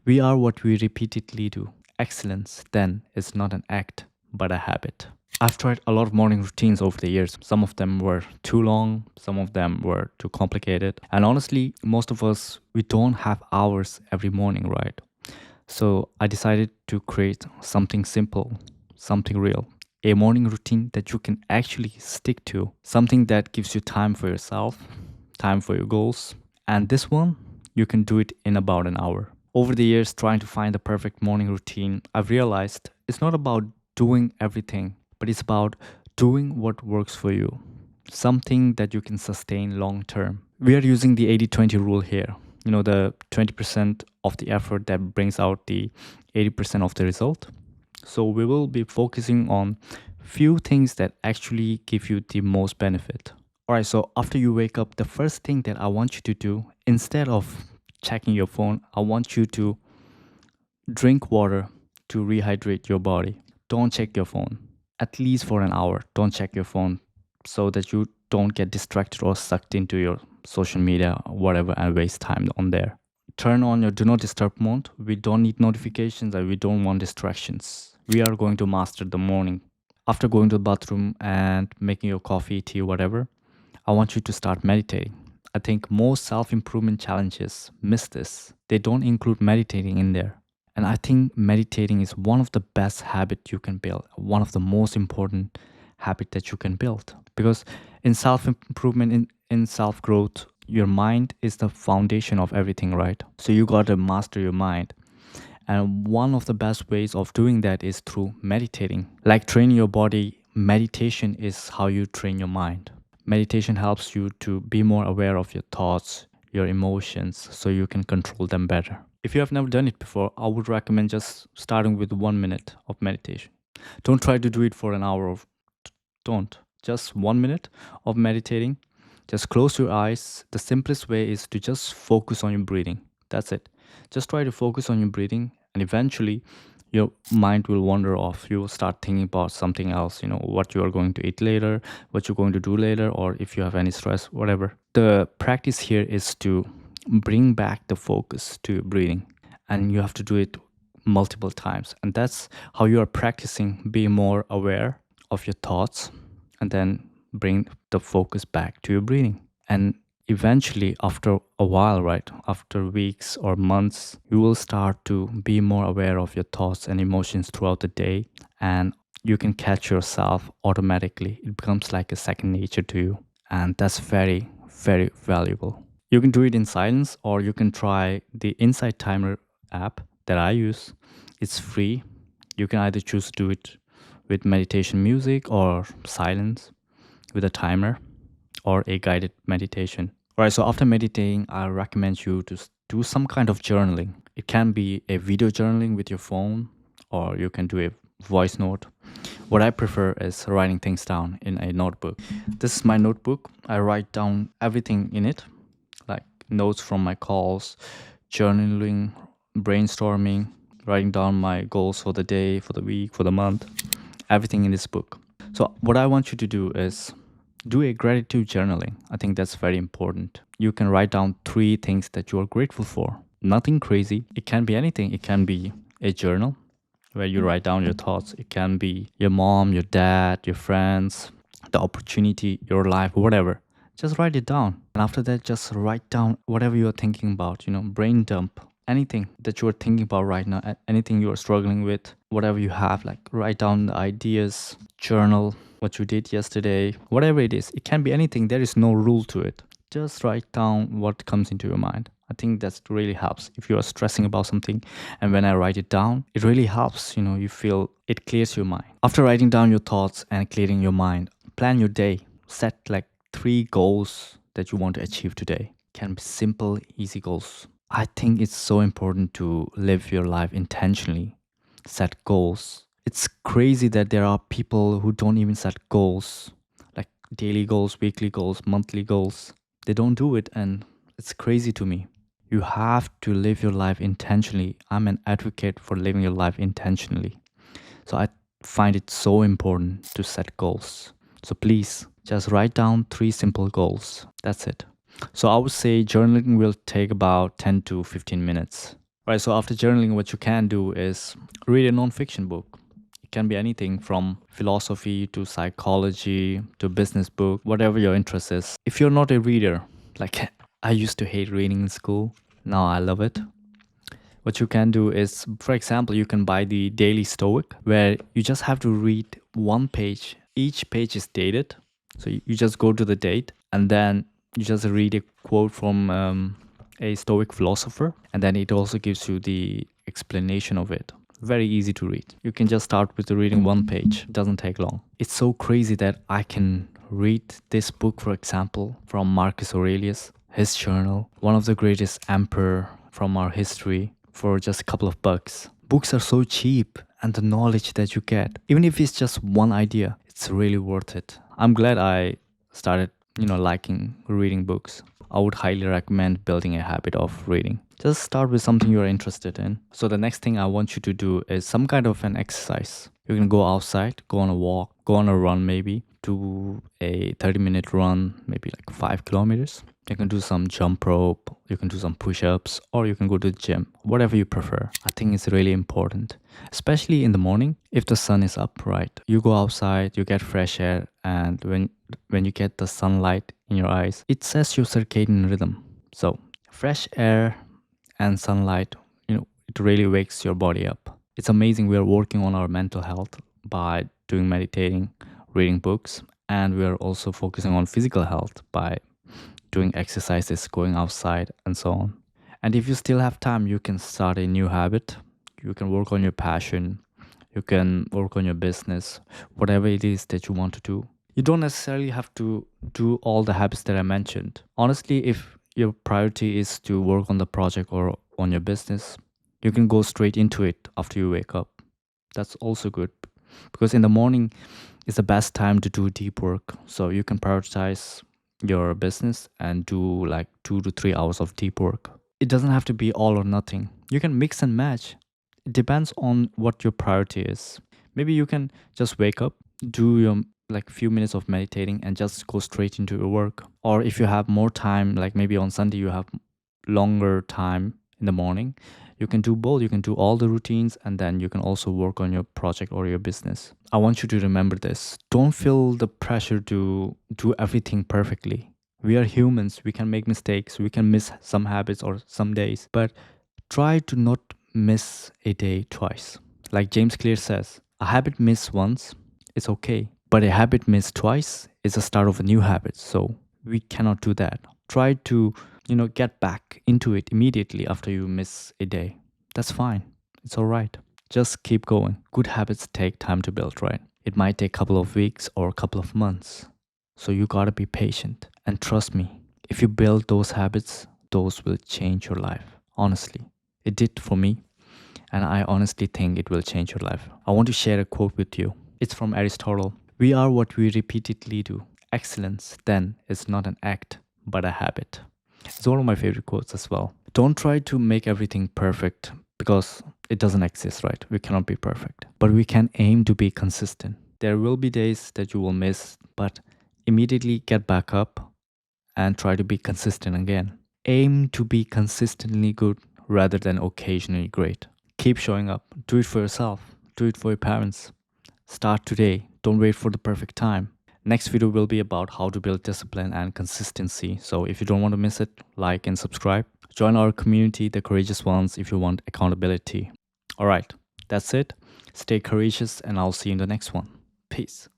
We are what we repeatedly do. Excellence, then, is not an act, but a habit. I've tried a lot of morning routines over the years. Some of them were too long, some of them were too complicated. And honestly, most of us, we don't have hours every morning, right? So I decided to create something simple, something real. A morning routine that you can actually stick to. Something that gives you time for yourself, time for your goals. And this one, you can do it in about an hour. Over the years, trying to find the perfect morning routine, I've realized it's not about doing everything, but it's about doing what works for you. Something that you can sustain long term. We are using the 80-20 rule here. You know, the 20% of the effort that brings out the 80% of the result. So we will be focusing on few things that actually give you the most benefit. All right, so after you wake up, the first thing that I want you to do, instead of checking your phone, I want you to drink water to rehydrate your body. Don't check your phone. At least for an hour, don't check your phone so that you don't get distracted or sucked into your social media or whatever and waste time on there. Turn on your do not disturb mode. We don't need notifications and we don't want distractions. We are going to master the morning. After going to the bathroom and making your coffee, tea, whatever, I want you to start meditating. I think most self improvement challenges miss this. They don't include meditating in there. And I think meditating is one of the best habits you can build, one of the most important habit that you can build. Because in self improvement, in self growth, your mind is the foundation of everything, right? So you got to master your mind. And one of the best ways of doing that is through meditating. Like training your body, meditation is how you train your mind. Meditation helps you to be more aware of your thoughts, your emotions, so you can control them better. If you have never done it before, I would recommend just starting with 1 minute of meditation. Don't try to do it for an hour of don't. Just 1 minute of meditating. Just close your eyes. The simplest way is to just focus on your breathing. That's it. Just try to focus on your breathing, and eventually your mind will wander off. You will start thinking about something else, you know, what you are going to eat later, what you're going to do later, or if you have any stress, whatever. The practice here is to bring back the focus to breathing, and you have to do it multiple times. And that's how you are practicing being more aware of your thoughts and then bring the focus back to your breathing. And eventually, after a while, right, after weeks or months, you will start to be more aware of your thoughts and emotions throughout the day, and you can catch yourself automatically. It becomes like a second nature to you, and that's very, very valuable. You can do it in silence, or you can try the Insight Timer app that I use. It's free. You can either choose to do it with meditation music or silence with a timer or a guided meditation. All right, so after meditating, I recommend you to do some kind of journaling. It can be a video journaling with your phone, or you can do a voice note. What I prefer is writing things down in a notebook. This is my notebook. I write down everything in it, like notes from my calls, journaling, brainstorming, writing down my goals for the day, for the week, for the month, everything in this book. So, what I want you to do is do a gratitude journaling. I think that's very important. You can write down 3 things that you are grateful for. Nothing crazy. It can be anything. It can be a journal where you write down your thoughts. It can be your mom, your dad, your friends, the opportunity, your life, whatever. Just write it down. And after that, just write down whatever you're thinking about, brain dump. Anything that you're thinking about right now, anything you're struggling with, whatever you have, like write down the ideas, journal what you did yesterday, whatever it is. It can be anything. There is no rule to it. Just write down what comes into your mind. I think that really helps if you are stressing about something. And when I write it down, it really helps. You feel it clears your mind. After writing down your thoughts and clearing your mind, plan your day. Set like 3 goals that you want to achieve today. Can be simple, easy goals. I think it's so important to live your life intentionally, set goals. It's crazy that there are people who don't even set goals, like daily goals, weekly goals, monthly goals. They don't do it, and it's crazy to me. You have to live your life intentionally. I'm an advocate for living your life intentionally. So I find it so important to set goals. So please just write down 3 simple goals. That's it. So I would say journaling will take about 10 to 15 minutes. Right, so after journaling, what you can do is read a non-fiction book. It can be anything from philosophy to psychology to business book, whatever your interest is. If you're not a reader, like I used to hate reading in school, now I love it. What you can do is, for example, you can buy the Daily Stoic, where you just have to read one page. Each page is dated. So you just go to the date and then you just read a quote from a Stoic philosopher. And then it also gives you the explanation of it. Very easy to read. You can just start with reading one page. It doesn't take long. It's so crazy that I can read this book, for example, from Marcus Aurelius, his journal, one of the greatest emperor from our history, for just a couple of bucks. Books are so cheap, and the knowledge that you get, even if it's just one idea, it's really worth it. I'm glad I started, liking reading books. I would highly recommend building a habit of reading. Just start with something you're interested in. So the next thing I want you to do is some kind of an exercise. You can go outside, go on a walk, go on a run maybe, do a 30-minute run, maybe like 5 kilometers. You can do some jump rope, you can do some push-ups, or you can go to the gym, whatever you prefer. I think it's really important, especially in the morning. If the sun is up, right, you go outside, you get fresh air, and when you get the sunlight in your eyes, it sets your circadian rhythm. So fresh air and sunlight, it really wakes your body up. It's amazing. We are working on our mental health by doing meditating, reading books, and we are also focusing on physical health by doing exercises, going outside, and so on. And if you still have time, you can start a new habit. You can work on your passion. You can work on your business, whatever it is that you want to do. You don't necessarily have to do all the habits that I mentioned. Honestly, if your priority is to work on the project or on your business, you can go straight into it after you wake up. That's also good, because in the morning is the best time to do deep work. So you can prioritize your business and do like 2 to 3 hours of deep work. It doesn't have to be all or nothing. You can mix and match. It depends on what your priority is. Maybe you can just wake up, do your like few minutes of meditating and just go straight into your work. Or if you have more time, like maybe on Sunday you have longer time in the morning, you can do both. You can do all the routines and then you can also work on your project or your business. I want you to remember this. Don't feel the pressure to do everything perfectly. We are humans. We can make mistakes. We can miss some habits or some days, but try to not miss a day twice. Like James Clear says, a habit missed once, it's okay. But a habit missed twice is the start of a new habit. So we cannot do that. Try to, get back into it immediately after you miss a day. That's fine. It's all right. Just keep going. Good habits take time to build, right? It might take a couple of weeks or a couple of months. So you gotta be patient. And trust me, if you build those habits, those will change your life. Honestly, it did for me. And I honestly think it will change your life. I want to share a quote with you. It's from Aristotle. We are what we repeatedly do. Excellence, then, is not an act, but a habit. It's one of my favorite quotes as well. Don't try to make everything perfect because it doesn't exist, right? We cannot be perfect. But we can aim to be consistent. There will be days that you will miss, but immediately get back up and try to be consistent again. Aim to be consistently good rather than occasionally great. Keep showing up. Do it for yourself. Do it for your parents. Start today. Don't wait for the perfect time. Next video will be about how to build discipline and consistency. So if you don't want to miss it, like and subscribe. Join our community, the courageous ones, if you want accountability. All right, that's it. Stay courageous and I'll see you in the next one. Peace.